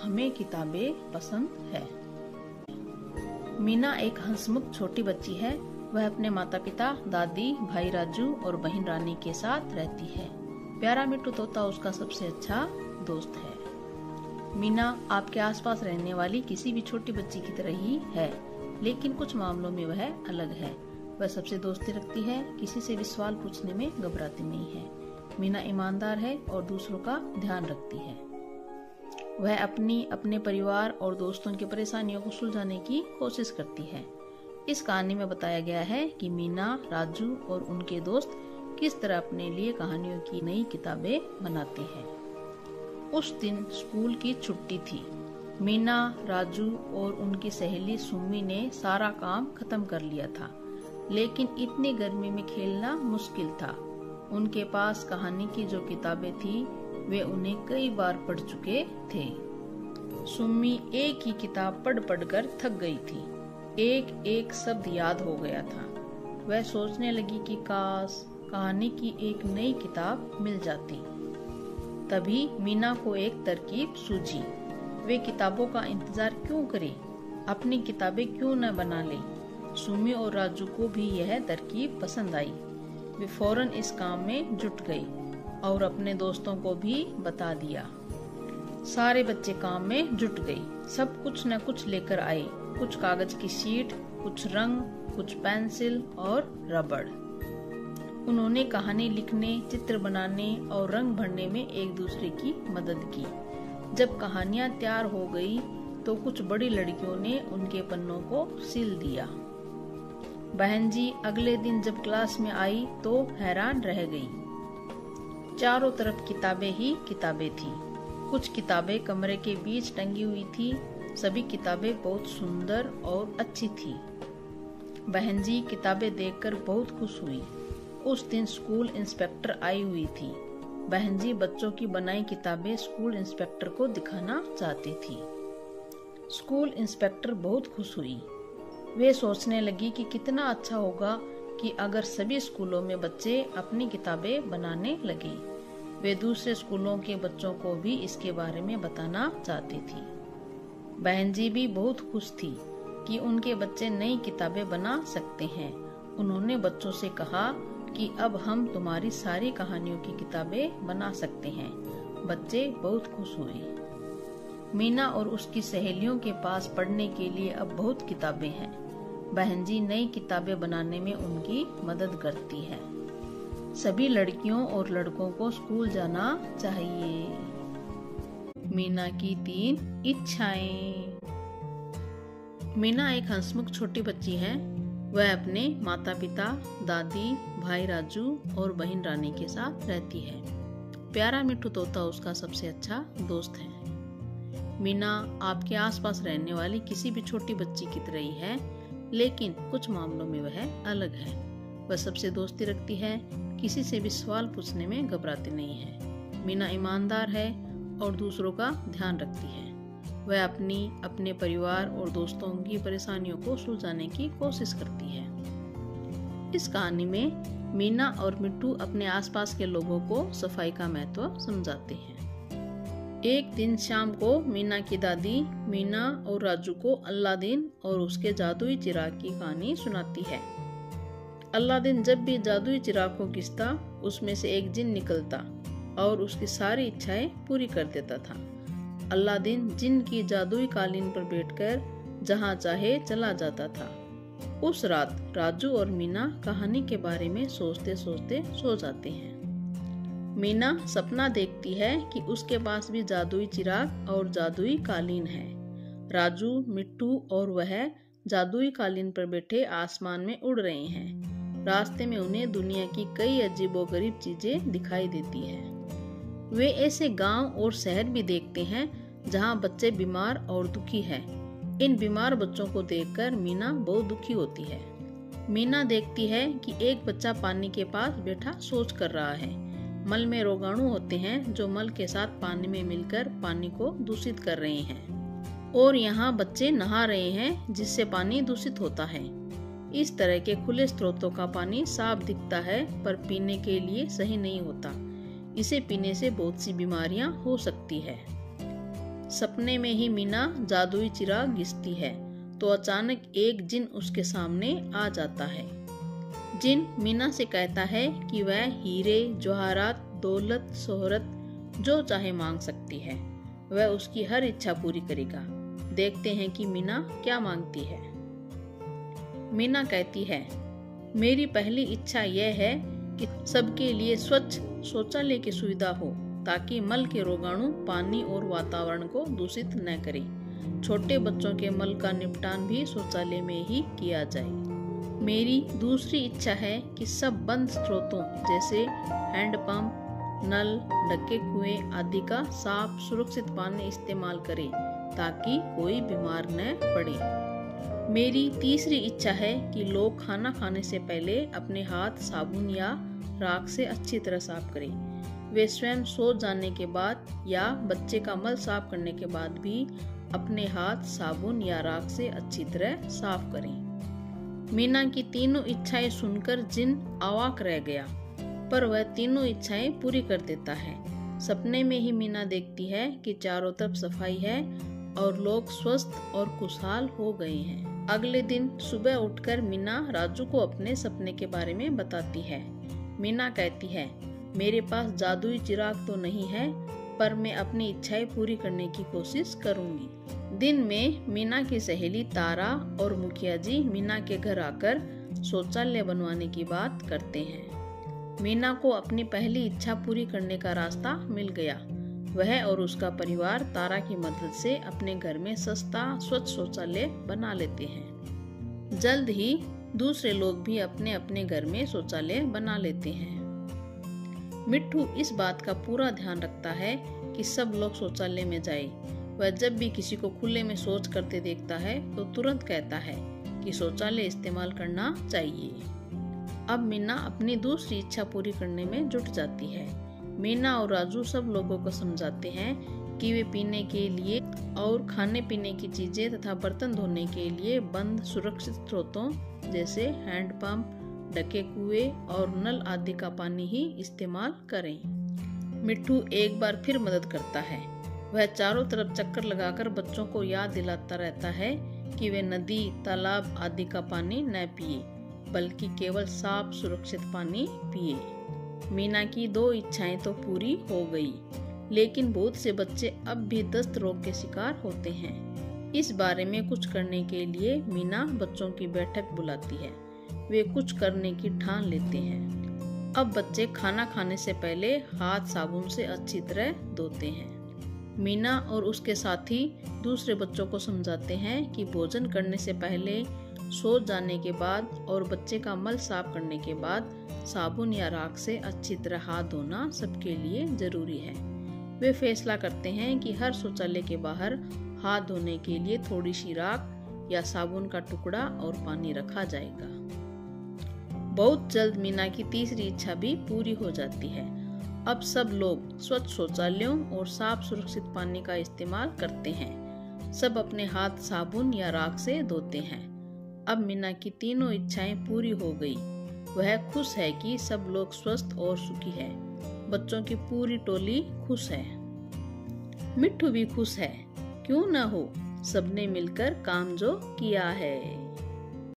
हमें किताबें पसंद है। मीना एक हंसमुख छोटी बच्ची है। वह अपने माता पिता, दादी, भाई राजू और बहन रानी के साथ रहती है। प्यारा मिट्टू तोता उसका सबसे अच्छा दोस्त है। मीना आपके आसपास रहने वाली किसी भी छोटी बच्ची की तरह ही है, लेकिन कुछ मामलों में वह अलग है। वह सबसे दोस्ती रखती है, किसी से भी सवाल पूछने में घबराती नहीं है। मीना ईमानदार है और दूसरों का ध्यान रखती है। वह अपने परिवार और दोस्तों की परेशानियों को सुलझाने की कोशिश करती है। इस कहानी में बताया गया है कि मीना, राजू और उनके दोस्त किस तरह अपने लिए कहानियों की नई किताबें बनाते हैं। उस दिन स्कूल की छुट्टी थी। मीना, राजू और उनकी सहेली सुम्मी ने सारा काम खत्म कर लिया था, लेकिन इतनी गर्मी में खेलना मुश्किल था। उनके पास कहानी की जो किताबें थी वे उन्हें कई बार पढ़ चुके थे। सुम्मी एक ही किताब पढ़ कर थक गई थी। एक एक शब्द याद हो गया था। वह सोचने लगी कि काश कहानी की एक नई किताब मिल जाती। तभी मीना को एक तरकीब सूझी। वे किताबों का इंतजार क्यों करें, अपनी किताबें क्यों न बना ले। सुम्मी और राजू को भी यह तरकीब पसंद आई। वे फौरन इस काम में जुट गई और अपने दोस्तों को भी बता दिया। सारे बच्चे काम में जुट गए। सब कुछ न कुछ लेकर आए। कुछ कागज की शीट, कुछ रंग, कुछ पेंसिल और रबड़। उन्होंने कहानी लिखने, चित्र बनाने और रंग भरने में एक दूसरे की मदद की। जब कहानियां तैयार हो गई तो कुछ बड़ी लड़कियों ने उनके पन्नों को सील दिया। बहन जी अगले दिन जब क्लास में आई तो हैरान रह गई। चारों तरफ किताबें ही किताबें थी। कुछ किताबें कमरे के बीच टंगी हुई थी। सभी किताबें बहुत सुंदर और अच्छी थी। बहन जी किताबें देखकर बहुत खुश हुई। उस दिन स्कूल इंस्पेक्टर आई हुई थी। बहन जी बच्चों की बनाई किताबें स्कूल इंस्पेक्टर को दिखाना चाहती थी। स्कूल इंस्पेक्टर बहुत खुश हुई। वे सोचने लगी कि कितना अच्छा होगा कि अगर सभी स्कूलों में बच्चे अपनी किताबें बनाने लगे। वे दूसरे स्कूलों के बच्चों को भी इसके बारे में बताना चाहती थी। बहन जी भी बहुत खुश थी कि उनके बच्चे नई किताबें बना सकते हैं। उन्होंने बच्चों से कहा कि अब हम तुम्हारी सारी कहानियों की किताबें बना सकते हैं। बच्चे बहुत खुश हुए। मीना और उसकी सहेलियों के पास पढ़ने के लिए अब बहुत किताबें हैं। बहन जी नई किताबें बनाने में उनकी मदद करती है। सभी लड़कियों और लड़कों को स्कूल जाना चाहिए। मीना की 3 इच्छाएं। मीना एक हंसमुख छोटी बच्ची है। वह अपने माता पिता, दादी, भाई राजू और बहन रानी के साथ रहती है। प्यारा मिट्टू तोता उसका सबसे अच्छा दोस्त है। मीना आपके आसपास रहने वाली किसी भी छोटी बच्ची की तरह ही है, लेकिन कुछ मामलों में वह अलग है। वह सबसे दोस्ती रखती है, किसी से भी सवाल पूछने में घबराती नहीं है। मीना ईमानदार है और दूसरों का ध्यान रखती है। वह अपने परिवार और दोस्तों की परेशानियों को सुलझाने की कोशिश करती है। इस कहानी में मीना और मिट्टू अपने आसपास के लोगों को सफाई का महत्व समझाते हैं। एक दिन शाम को मीना की दादी मीना और राजू को अलादीन और उसके जादुई चिराग की कहानी सुनाती है। अलादीन जब भी जादुई चिराग को घिसता, उसमें से एक जिन निकलता और उसकी सारी इच्छाएं पूरी कर देता था। अलादीन जिन की जादुई कालीन पर बैठकर जहां चाहे चला जाता था। उस रात राजू और मीना कहानी के बारे में सोचते सोचते सो जाते हैं। मीना सपना देखती है कि उसके पास भी जादुई चिराग और जादुई कालीन है। राजू, मिट्टू और वह जादुई कालीन पर बैठे आसमान में उड़ रहे हैं। रास्ते में उन्हें दुनिया की कई अजीबोगरीब चीजें दिखाई देती हैं। वे ऐसे गांव और शहर भी देखते हैं जहां बच्चे बीमार और दुखी हैं। इन बीमार बच्चों को देखकर मीना बहुत दुखी होती है। मीना देखती है कि एक बच्चा पानी के पास बैठा सोच कर रहा है। मल में रोगाणु होते हैं जो मल के साथ पानी में मिलकर पानी को दूषित कर रहे हैं और यहाँ बच्चे नहा रहे हैं जिससे पानी दूषित होता है। इस तरह के खुले स्रोतों का पानी साफ दिखता है पर पीने के लिए सही नहीं होता। इसे पीने से बहुत सी बीमारियां हो सकती है। सपने में ही मीना जादुई चिराग घिसती है तो अचानक एक जिन उसके सामने आ जाता है। जिन मीना से कहता है कि वह हीरे जवाहरात दौलत शोहरत जो चाहे मांग सकती है, वह उसकी हर इच्छा पूरी करेगा। देखते हैं कि मीना क्या मांगती है। मीना कहती है, मेरी पहली इच्छा यह है कि सबके लिए स्वच्छ शौचालय की सुविधा हो ताकि मल के रोगाणु पानी और वातावरण को दूषित न करें। छोटे बच्चों के मल का निपटान भी शौचालय में ही किया जाए। मेरी दूसरी इच्छा है कि सब बंद स्रोतों जैसे हैंडपंप, नल, ढके कुएं आदि का साफ सुरक्षित पानी इस्तेमाल करें ताकि कोई बीमार न पड़े। मेरी तीसरी इच्छा है कि लोग खाना खाने से पहले अपने हाथ साबुन या राख से अच्छी तरह साफ करें। वे स्वयं सो जाने के बाद या बच्चे का मल साफ करने के बाद भी अपने हाथ साबुन या राख से अच्छी तरह साफ करें। मीना की तीनों इच्छाएं सुनकर जिन अवाक रह गया, पर वह तीनों इच्छाएं पूरी कर देता है। सपने में ही मीना देखती है कि चारों तरफ सफाई है और लोग स्वस्थ और खुशहाल हो गए हैं। अगले दिन सुबह उठकर मीना राजू को अपने सपने के बारे में बताती है। मीना कहती है, मेरे पास जादुई चिराग तो नहीं है, पर मैं अपनी इच्छाएं पूरी करने की कोशिश करूंगी। दिन में मीना की सहेली तारा और मुखिया जी मीना के घर आकर शौचालय बनवाने की बात करते हैं। मीना को अपनी पहली इच्छा पूरी करने का रास्ता मिल गया। वह और उसका परिवार तारा की मदद से अपने घर में सस्ता स्वच्छ शौचालय बना लेते हैं। जल्द ही दूसरे लोग भी अपने अपने घर में शौचालय बना लेते हैं। मिट्ठू इस बात का पूरा ध्यान रखता है कि सब लोग शौचालय में जाए। वह जब भी किसी को खुले में शौच करते देखता है तो तुरंत कहता है कि शौचालय इस्तेमाल करना चाहिए। अब मीना अपनी दूसरी इच्छा पूरी करने में जुट जाती है। मीना और राजू सब लोगों को समझाते हैं कि वे पीने के लिए और खाने पीने की चीजें तथा बर्तन धोने के लिए बंद सुरक्षित स्रोतों जैसे हैंडपंप, ढके कुएं और नल आदि का पानी ही इस्तेमाल करें। मिट्ठू एक बार फिर मदद करता है। वह चारों तरफ चक्कर लगाकर बच्चों को याद दिलाता रहता है कि वे नदी, तालाब आदि का पानी न पिए, बल्कि केवल साफ सुरक्षित पानी पिए। मीना की 2 इच्छाएं तो पूरी हो गई, लेकिन बहुत से बच्चे अब भी दस्त रोग के शिकार होते हैं। इस बारे में कुछ करने के लिए मीना बच्चों की बैठक बुलाती है। वे कुछ करने की ठान लेते हैं। अब बच्चे खाना खाने से पहले हाथ साबुन से अच्छी तरह धोते हैं। मीना और उसके साथी दूसरे बच्चों को समझाते हैं कि भोजन करने से पहले, सो जाने के बाद और बच्चे का मल साफ करने के बाद साबुन या राख से अच्छी तरह हाथ धोना सबके लिए जरूरी है। वे फैसला करते हैं कि हर शौचालय के बाहर हाथ धोने के लिए थोड़ी सी राख या साबुन का टुकड़ा और पानी रखा जाएगा। बहुत जल्द मीना की तीसरी इच्छा भी पूरी हो जाती है। अब सब लोग स्वच्छ शौचालयों और साफ सुरक्षित पानी का इस्तेमाल करते हैं। सब अपने हाथ साबुन या राख से धोते हैं। अब मीना की तीनों इच्छाएं पूरी हो गई। वह खुश है कि सब लोग स्वस्थ और सुखी है। बच्चों की पूरी टोली खुश है। मिट्ठू भी खुश है। क्यों न हो, सबने मिलकर काम जो किया है।